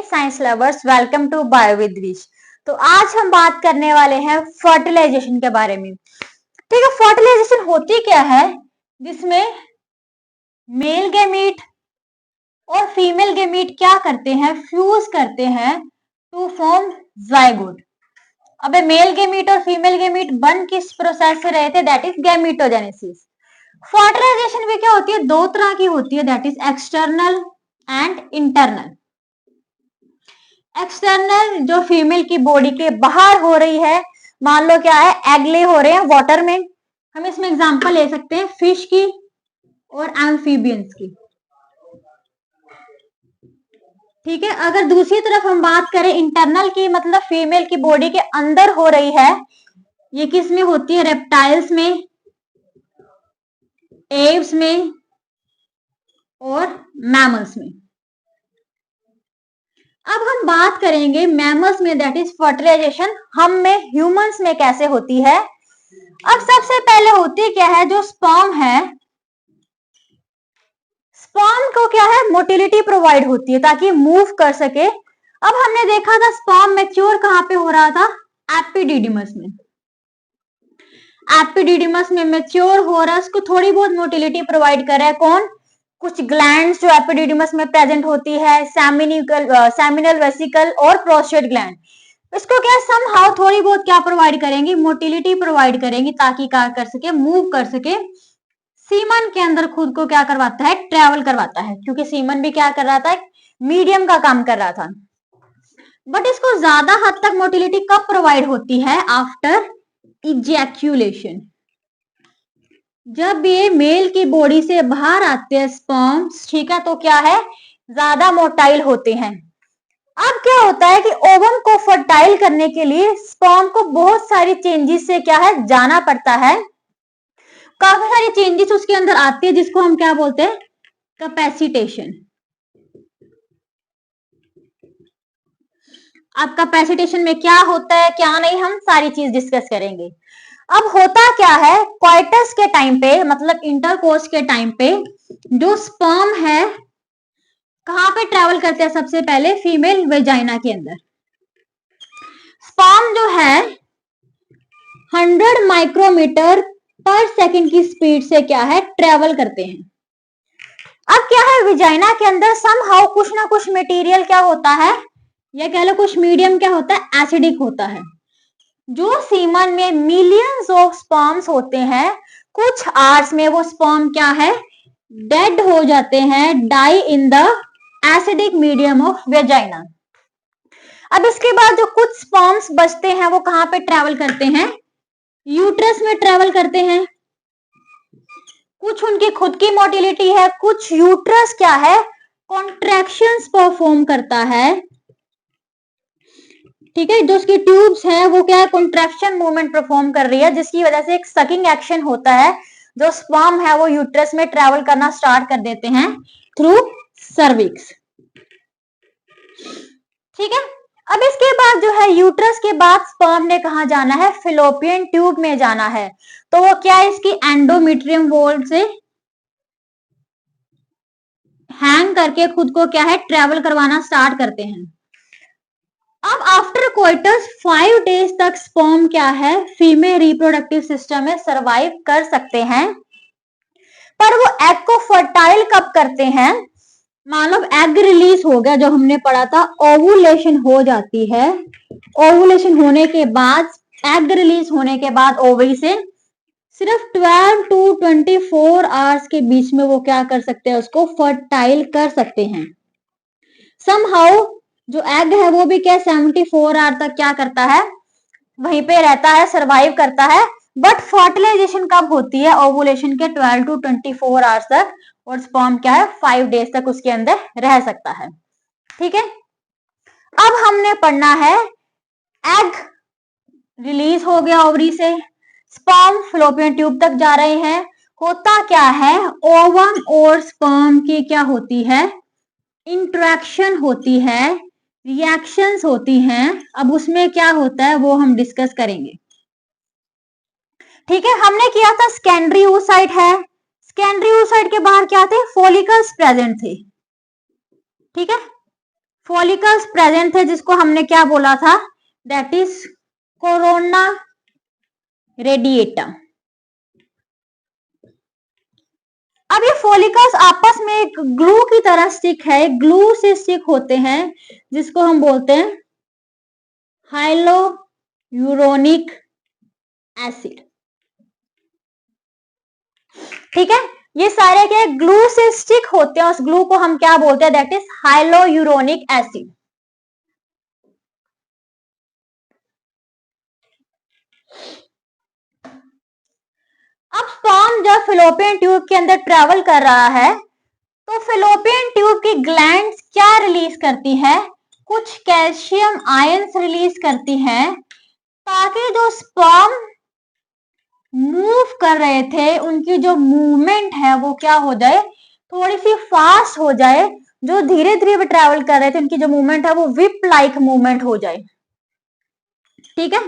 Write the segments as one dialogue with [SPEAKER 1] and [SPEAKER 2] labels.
[SPEAKER 1] Science lovers, welcome to bio with Vish. तो आज हम बात करने वाले हैं फर्टिलाइजेशन के बारे में। ठीक है, फर्टिलाइजेशन होती क्या है, जिसमें मेल गैमीट और फीमेल गैमीट क्या करते हैं, फ्यूज करते हैं टू फॉर्म जाइगोट। अबे मेल गैमीट और फीमेल गैमीट बन किस प्रोसेस से रहे थे, दैट इज गैमीटोजेनेसिस। फर्टिलाइजेशन भी क्या होती है, दो तरह की होती है, that is external and internal. External जो फीमेल की बॉडी के बाहर हो रही है, मान लो क्या है, एग ले हो रहे हैं वाटर में, हम इसमें एग्जांपल ले सकते हैं फिश की और एम्फीबियंस की। ठीक है, अगर दूसरी तरफ हम बात करें इंटरनल की, मतलब फीमेल की बॉडी के अंदर हो रही है, ये किस में होती है, रेप्टाइल्स में, एव्स में और मैमल्स में। अब हम बात करेंगे मैमल्स में, दैट इज फर्टिलाइजेशन हम में, ह्यूमंस में कैसे होती है। अब सबसे पहले होती क्या है, जो स्पर्म है, स्पर्म को क्या है, मोटिलिटी प्रोवाइड होती है ताकि मूव कर सके। अब हमने देखा था स्पर्म मैच्योर कहां पे हो रहा था, एपिडिडिमस में। एपिडिडिमस में मैच्योर हो रहा है, उसको थोड़ी बहुत मोटिलिटी प्रोवाइड कर रहा है कौन, कुछ ग्लैंड्स जो एपिडिडिमस में प्रेजेंट होती है, सेमिनल वेसिकल और प्रोस्टेट ग्लैंड। इसको क्या समहाउ थोड़ी बहुत क्या प्रोवाइड करेंगी, मोटिलिटी प्रोवाइड करेंगी ताकि क्या कर सके, मूव कर सके। सीमन के अंदर खुद को क्या करवाता है, ट्रेवल करवाता है, क्योंकि सीमन भी क्या कर रहा था, मीडियम का काम कर रहा था। बट इसको ज्यादा हद तक मोटिलिटी कब प्रोवाइड होती है, आफ्टर इजैक्यूलेशन। जब ये मेल की बॉडी से बाहर आते हैं स्पर्म्स, ठीक है, तो क्या है, ज्यादा मोटाइल होते हैं। अब क्या होता है कि ओवम को फर्टाइल करने के लिए स्पर्म को बहुत सारी चेंजेस से क्या है, जाना पड़ता है। काफी सारी चेंजेस उसके अंदर आती है, जिसको हम क्या बोलते हैं, कैपेसिटेशन। अब कैपेसिटेशन में क्या होता है, क्या नहीं, हम सारी चीज डिस्कस करेंगे। अब होता क्या है, क्वाइटस के टाइम पे, मतलब इंटरकोर्स के टाइम पे, जो स्पर्म है कहां पे ट्रेवल करते हैं, सबसे पहले फीमेल वेजाइना के अंदर। स्पर्म जो है 100 माइक्रोमीटर पर सेकंड की स्पीड से क्या है, ट्रेवल करते हैं। अब क्या है, वेजाइना के अंदर समहाउ कुछ ना कुछ मटेरियल क्या होता है, या कह लो कुछ मीडियम क्या होता है, एसिडिक होता है। जो सीमन में मिलियंस ऑफ स्पर्म्स होते हैं, कुछ आवर्स में वो स्पर्म क्या है, डेड हो जाते हैं, die in the acidic medium of vagina. अब इसके बाद जो कुछ स्पर्म्स बचते हैं, वो कहां पे ट्रेवल करते हैं, यूट्रस में ट्रेवल करते हैं। कुछ उनकी खुद की मोटिलिटी है, कुछ यूट्रस क्या है, कॉन्ट्रैक्शंस परफॉर्म करता है। ठीक है, जो उसकी ट्यूब्स है वो क्या है, कॉन्ट्रैक्शन मूवमेंट परफॉर्म कर रही है, जिसकी वजह से एक सकिंग एक्शन होता है। जो स्पर्म है वो यूट्रस में ट्रेवल करना स्टार्ट कर देते हैं थ्रू सर्विक्स। ठीक है, अब इसके बाद जो है, यूट्रस के बाद स्पर्म ने कहा जाना है, फिलोपियन ट्यूब में जाना है। तो वो क्या है, इसकी एंडोमेट्रियम वॉल से हैंग करके खुद को क्या है, ट्रेवल करवाना स्टार्ट करते हैं। अब आफ्टर क्वार्टर्स 5 डेज तक स्पर्म क्या है, फीमेल रिप्रोडक्टिव सिस्टम में सरवाइव कर सकते हैं। पर वो एग को फर्टाइल कब करते हैं, मान लो एग रिलीज हो गया, जो हमने पढ़ा था, ओवुलेशन हो जाती है। ओवुलेशन होने के बाद, एग रिलीज होने के बाद ओवरी से सिर्फ 12 to 24 आवर्स के बीच में वो क्या कर सकते हैं, उसको फर्टाइल कर सकते हैं। समहाउ जो एग है वो भी क्या 74 आवर तक क्या करता है, वहीं पे रहता है, सरवाइव करता है। बट फर्टिलाइजेशन कब होती है, ओवुलेशन के 12 to 24 आवर्स तक, और स्पर्म क्या है 5 डेज तक उसके अंदर रह सकता है। ठीक है, अब हमने पढ़ना है, एग रिलीज हो गया ओवरी से, स्पर्म फ्लोपियन ट्यूब तक जा रहे हैं। होता क्या है, ओवम और स्पर्म की क्या होती है, इंटरेक्शन होती है, रिएक्शंस होती हैं। अब उसमें क्या होता है वो हम डिस्कस करेंगे। ठीक है, हमने किया था सेकेंडरी oocyte है, सेकेंडरी oocyte के बाहर क्या थे, फॉलिकल्स प्रेजेंट थे। ठीक है, फॉलिकल्स प्रेजेंट थे जिसको हमने क्या बोला था, दैट इज कोरोना रेडिएटा। अब ये फॉलिकल्स आपस में एक ग्लू की तरह स्टिक है, ग्लू से स्टिक होते हैं जिसको हम बोलते हैं हाइलोयूरोनिक एसिड। ठीक है, ये सारे क्या ग्लू से स्टिक होते हैं, उस ग्लू को हम क्या बोलते हैं, दैट इज हाइलोयूरोनिक एसिड। अब स्पर्म जब फेलोपियन ट्यूब के अंदर ट्रेवल कर रहा है तो फेलोपियन ट्यूब की ग्लैंड्स क्या रिलीज करती है, कुछ कैल्शियम आयंस रिलीज करती है ताकि जो स्पर्म मूव कर रहे थे उनकी जो मूवमेंट है वो क्या हो जाए, थोड़ी सी फास्ट हो जाए। जो धीरे धीरे ट्रेवल कर रहे थे उनकी जो मूवमेंट है वो विप लाइक मूवमेंट हो जाए। ठीक है,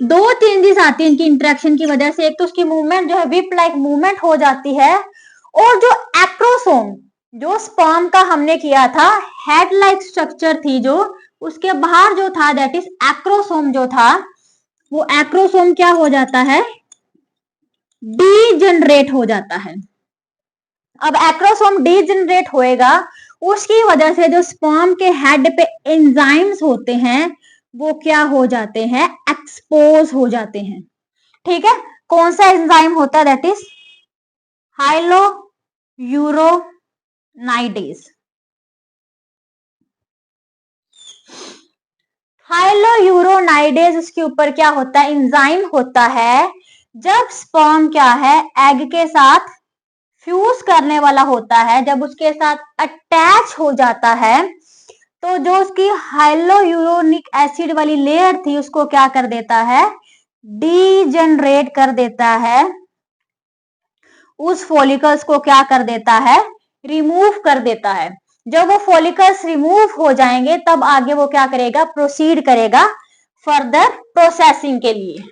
[SPEAKER 1] दो चेंजेस आती है इनकी इंटरेक्शन की वजह से, एक तो उसकी मूवमेंट जो है विप लाइक मूवमेंट हो जाती है, और जो एक्रोसोम जो स्पर्म का हमने किया था हेड लाइक स्ट्रक्चर थी जो, उसके बाहर जो था दैट इज एक्रोसोम जो था, वो एक्रोसोम क्या हो जाता है, डीजनरेट हो जाता है। अब एक्रोसोम डीजनरेट होएगा, उसकी वजह से जो स्पर्म के हेड पे एंजाइम्स होते हैं वो क्या हो जाते हैं, एक्सपोज हो जाते हैं। ठीक है, कौन सा एंजाइम होता है, दैट इज हाइलोयूरोनाइडेज। हाइलोयूरोनाइडेज उसके ऊपर क्या होता है, एंजाइम होता है। जब स्पर्म क्या है एग के साथ फ्यूज करने वाला होता है, जब उसके साथ अटैच हो जाता है तो जो उसकी हाइलोयूरोनिक एसिड वाली लेयर थी उसको क्या कर देता है, डीजनरेट कर देता है, उस फॉलिकल्स को क्या कर देता है, रिमूव कर देता है। जब वो फॉलिकल्स रिमूव हो जाएंगे तब आगे वो क्या करेगा, प्रोसीड करेगा फर्दर प्रोसेसिंग के लिए।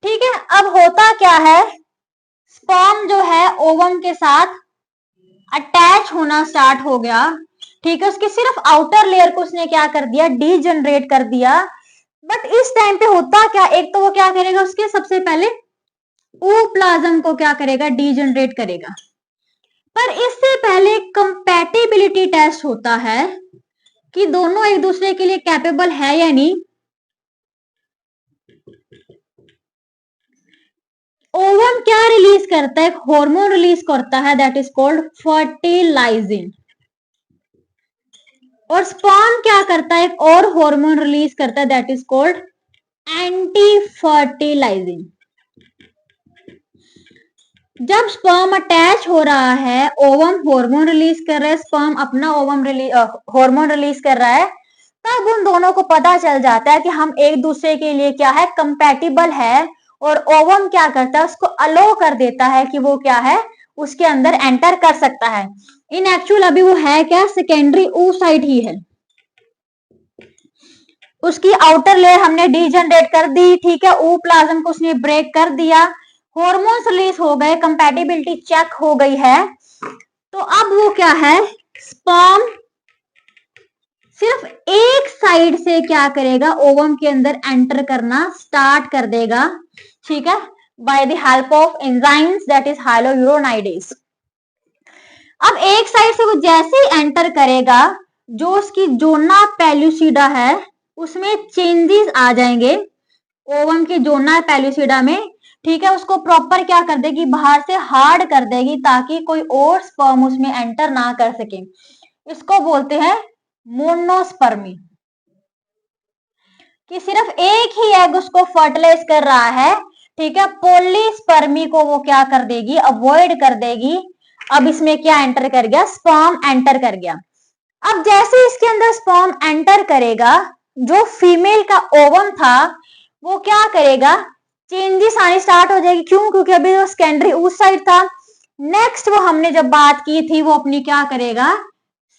[SPEAKER 1] ठीक है, अब होता क्या है, स्पर्म जो है ओवम के साथ अटैच होना स्टार्ट हो गया। ठीक है, उसकी सिर्फ आउटर लेयर को उसने क्या कर दिया, डीजनरेट कर दिया। बट इस टाइम पे होता क्या, एक तो वो क्या करेगा, उसके सबसे पहले ओप्लाज्म को क्या करेगा, डीजनरेट करेगा। पर इससे पहले कंपैटिबिलिटी टेस्ट होता है कि दोनों एक दूसरे के लिए कैपेबल है या नहीं। ओवम क्या रिलीज करता है, हार्मोन रिलीज करता है दैट इज कॉल्ड फर्टिलाइजिंग, और स्पर्म क्या करता है, एक और हार्मोन रिलीज करता है that is called anti fertilising. जब स्पर्म अटैच हो रहा है, ओवम हार्मोन रिलीज कर रहा है, स्पर्म अपना ओवम हार्मोन रिलीज कर रहा है, तब उन दोनों को पता चल जाता है कि हम एक दूसरे के लिए क्या है, कंपैटिबल है, और ओवम क्या करता है, उसको अलो कर देता है कि वो क्या है, उसके अंदर एंटर कर सकता है। इन एक्चुअल अभी वो है क्या, सेकेंडरी oocyte ही है, उसकी आउटर लेयर हमने डीजनरेट कर दी। ठीक है, ओप्लाज्म को उसने ब्रेक कर दिया, हार्मोन्स रिलीज हो गए, कंपैटिबिलिटी चेक हो गई है। तो अब वो क्या है, स्पर्म सिर्फ एक साइड से क्या करेगा, ओवम के अंदर एंटर करना स्टार्ट कर देगा। ठीक है, by the help of enzymes that is hyaluronidase. अब एक साइड से वो जैसे ही एंटर करेगा, जो उसकी जोना पेल्यूसिडा है उसमें चेंजेस आ जाएंगे, ओवम की जोना पेल्यूसिडा में। ठीक है, उसको प्रॉपर क्या कर देगी, बाहर से हार्ड कर देगी ताकि कोई और स्पर्म उसमें एंटर ना कर सके। इसको बोलते हैं मोनोस्पर्मी, कि सिर्फ एक ही एग उसको फर्टिलाइज कर रहा है। ठीक है, पॉलीस्पर्मी को वो क्या कर देगी, अवॉइड कर देगी। अब इसमें क्या एंटर कर गया, स्पर्म एंटर कर गया। अब जैसे इसके अंदर स्पर्म एंटर करेगा, जो फीमेल का ओवम था वो क्या करेगा, चेंजेस आने स्टार्ट हो जाएगी। क्यों, क्योंकि अभी वो सेकेंडरी उस साइड था। नेक्स्ट वो हमने जब बात की थी वो अपनी क्या करेगा,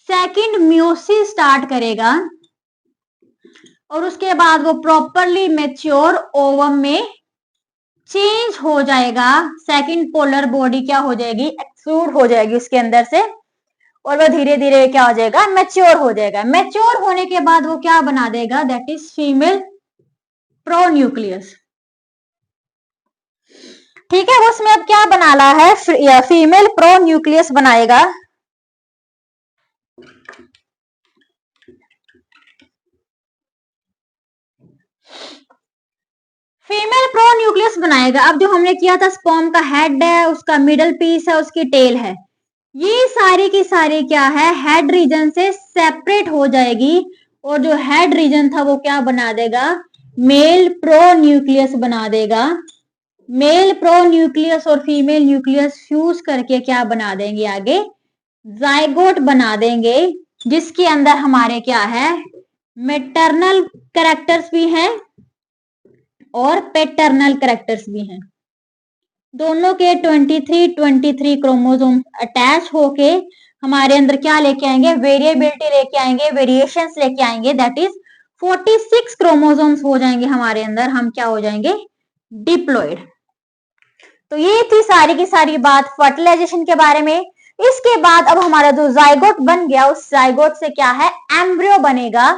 [SPEAKER 1] सेकंड मियोसिस स्टार्ट करेगा, और उसके बाद वो प्रॉपरली मैच्योर ओवम में चेंज हो जाएगा, सेकंड पोलर बॉडी क्या हो जाएगी, एक्सट्रूड हो जाएगी उसके अंदर से, और वो धीरे धीरे क्या हो जाएगा, मैच्योर हो जाएगा। मैच्योर होने के बाद वो क्या बना देगा, दैट इज फीमेल प्रोन्यूक्लियस। ठीक है, उसमें अब क्या बनाना है, फीमेल प्रोन्यूक्लियस बनाएगा। फीमेल प्रोन्यूक्लियस बनाएगा। अब जो हमने किया था, स्पर्म का हेड है, उसका मिडल पीस है, उसकी टेल है, ये सारी की सारी क्या है, हेड रीजन से सेपरेट हो जाएगी, और जो हेड रीजन था वो क्या बना देगा, मेल प्रोन्यूक्लियस बना देगा। मेल प्रोन्यूक्लियस और फीमेल न्यूक्लियस फ्यूज करके क्या बना देंगे, आगे जाइगोट बना देंगे, जिसके अंदर हमारे क्या है, मैटरनल कैरेक्टर्स भी हैं और पैटर्नल कैरेक्टर्स भी हैं। दोनों के 23 क्रोमोसोम अटैच होके हमारे अंदर क्या लेके आएंगे, वेरिएबिलिटी लेके आएंगे, वेरिएशंस लेके आएंगे, दैट इज 46 क्रोमोसोम्स हो जाएंगे हमारे अंदर, हम क्या हो जाएंगे, डिप्लॉइड। तो ये थी सारी की सारी बात फर्टिलाइजेशन के बारे में। इसके बाद अब हमारा जो जाइगोट बन गया, उस जाइगोट से क्या है, एम्ब्रियो बनेगा।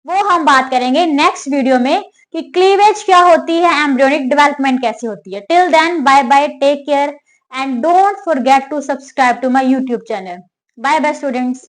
[SPEAKER 1] वो हम बात करेंगे नेक्स्ट वीडियो में कि क्लीवेज क्या होती है, एम्ब्रियोनिक डेवलपमेंट कैसे होती है। Till then bye bye, take care and don't forget to subscribe to my YouTube channel. Bye bye students.